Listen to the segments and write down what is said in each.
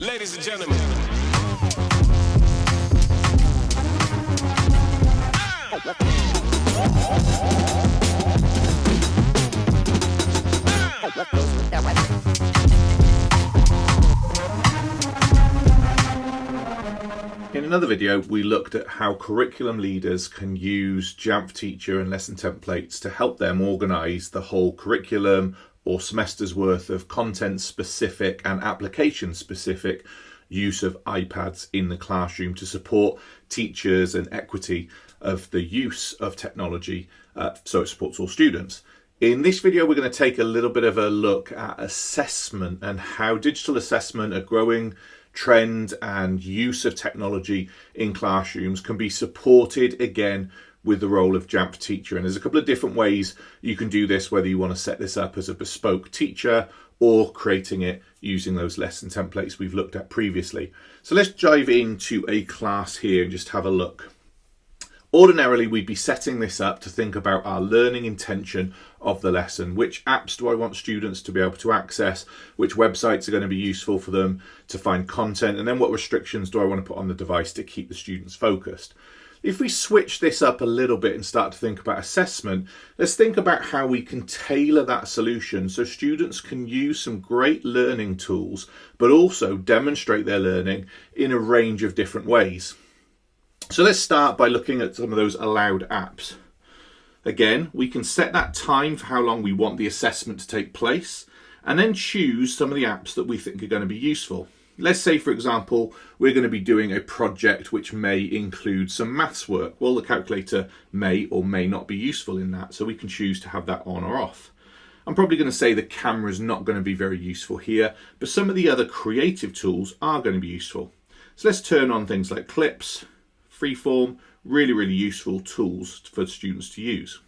Ladies and gentlemen. In another video, we looked at how curriculum leaders can use Jamf Teacher and lesson templates to help them organise the whole curriculum or semester's worth of content-specific and application-specific use of iPads in the classroom to support teachers and equity of the use of technology so it supports all students. In this video, we're going to take a little bit of a look at assessment and how digital assessment, a growing trend and use of technology in classrooms, can be supported again with the role of Jamf Teacher. And there's a couple of different ways you can do this, whether you want to set this up as a bespoke teacher or creating it using those lesson templates we've looked at previously. So let's dive into a class here and just have a look. Ordinarily, we'd be setting this up to think about our learning intention of the lesson. Which apps do I want students to be able to access? Which websites are going to be useful for them to find content? And then what restrictions do I want to put on the device to keep the students focused? If we switch this up a little bit and start to think about assessment, let's think about how we can tailor that solution so students can use some great learning tools, but also demonstrate their learning in a range of different ways. So let's start by looking at some of those allowed apps. Again, we can set that time for how long we want the assessment to take place, and then choose some of the apps that we think are going to be useful. Let's say, for example, we're going to be doing a project which may include some maths work. Well, the calculator may or may not be useful in that, so we can choose to have that on or off. I'm probably going to say the camera is not going to be very useful here, but some of the other creative tools are going to be useful. So let's turn on things like clips, freeform, really useful tools for students to use.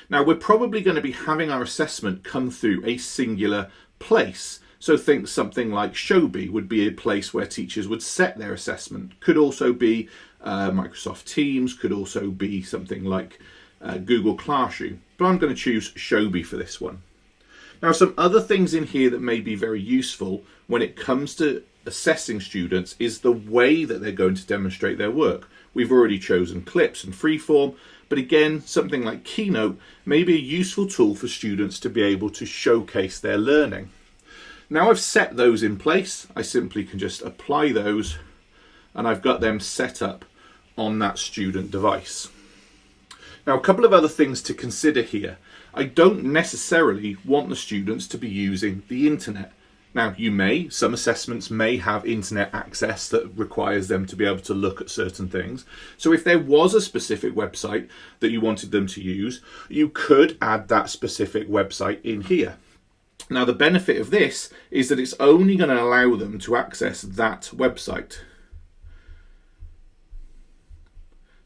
Now, we're probably going to be having our assessment come through a singular place. So think something like Shobi would be a place where teachers would set their assessment. Could also be Microsoft Teams, could also be something like Google Classroom. But I'm going to choose Shobi for this one. Now, some other things in here that may be very useful when it comes to assessing students is the way that they're going to demonstrate their work. We've already chosen clips and freeform, but again, something like Keynote may be a useful tool for students to be able to showcase their learning. Now I've set those in place, I simply can just apply those and I've got them set up on that student device. Now, a couple of other things to consider here. I don't necessarily want the students to be using the internet. Now, some assessments may have internet access that requires them to be able to look at certain things. So if there was a specific website that you wanted them to use, you could add that specific website in here. Now, the benefit of this is that it's only going to allow them to access that website.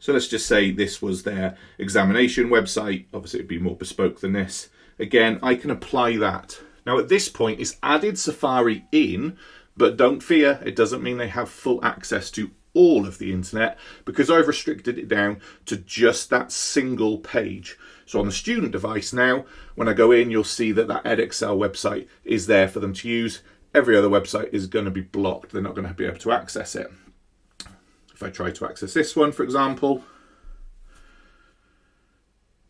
So let's just say this was their examination website. Obviously, it'd be more bespoke than this. Again, I can apply that. Now, at this point, it's added Safari in, but don't fear, it doesn't mean they have full access to all of the internet because I've restricted it down to just that single page. So on the student device now, when I go in, you'll see that Edexcel website is there for them to use. Every other website is going to be blocked. They're not going to be able to access it. If I try to access this one, for example,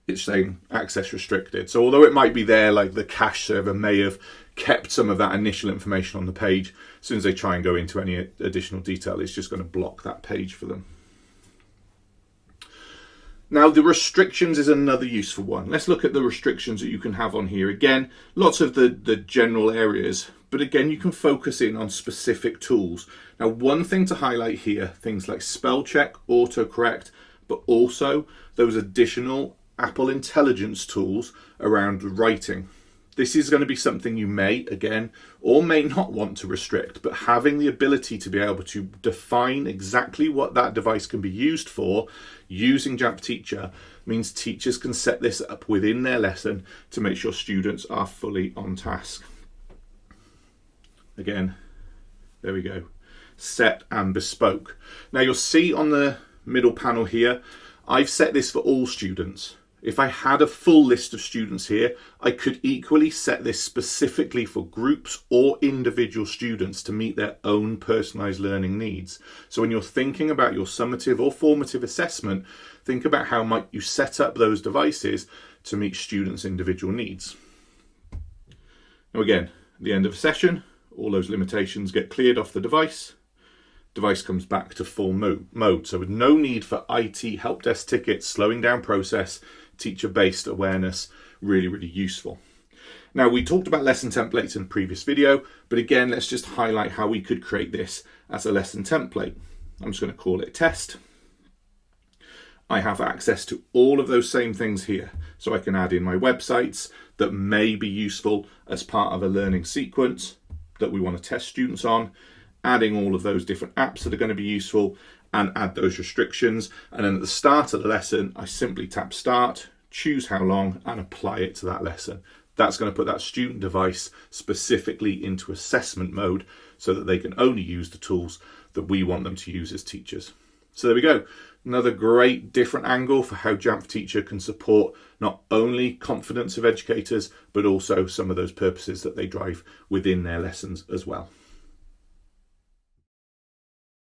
it's saying access restricted. So although it might be there, like the cache server may have kept some of that initial information on the page, as soon as they try and go into any additional detail, it's just going to block that page for them. Now, the restrictions is another useful one. Let's look at the restrictions that you can have on here. Again, lots of the general areas, but again, you can focus in on specific tools. Now, one thing to highlight here, things like spell check, autocorrect, but also those additional Apple Intelligence tools around writing. This is going to be something you may, again, or may not want to restrict, but having the ability to be able to define exactly what that device can be used for using Jamf Teacher means teachers can set this up within their lesson to make sure students are fully on task. Again, there we go. Set and bespoke. Now you'll see on the middle panel here, I've set this for all students. If I had a full list of students here, I could equally set this specifically for groups or individual students to meet their own personalised learning needs. So when you're thinking about your summative or formative assessment, think about how might you set up those devices to meet students' individual needs. Now again, at the end of a session, all those limitations get cleared off the device. Device comes back to full mode. So with no need for IT help desk tickets, slowing down process, teacher-based awareness, really, really useful. Now, we talked about lesson templates in the previous video, but again, let's just highlight how we could create this as a lesson template. I'm just going to call it test. I have access to all of those same things here. So I can add in my websites that may be useful as part of a learning sequence that we want to test students on, adding all of those different apps that are going to be useful, and add those restrictions. And then at the start of the lesson, I simply tap start, choose how long, and apply it to that lesson. That's going to put that student device specifically into assessment mode so that they can only use the tools that we want them to use as teachers. So there we go. Another great different angle for how Jamf Teacher can support not only confidence of educators, but also some of those purposes that they drive within their lessons as well.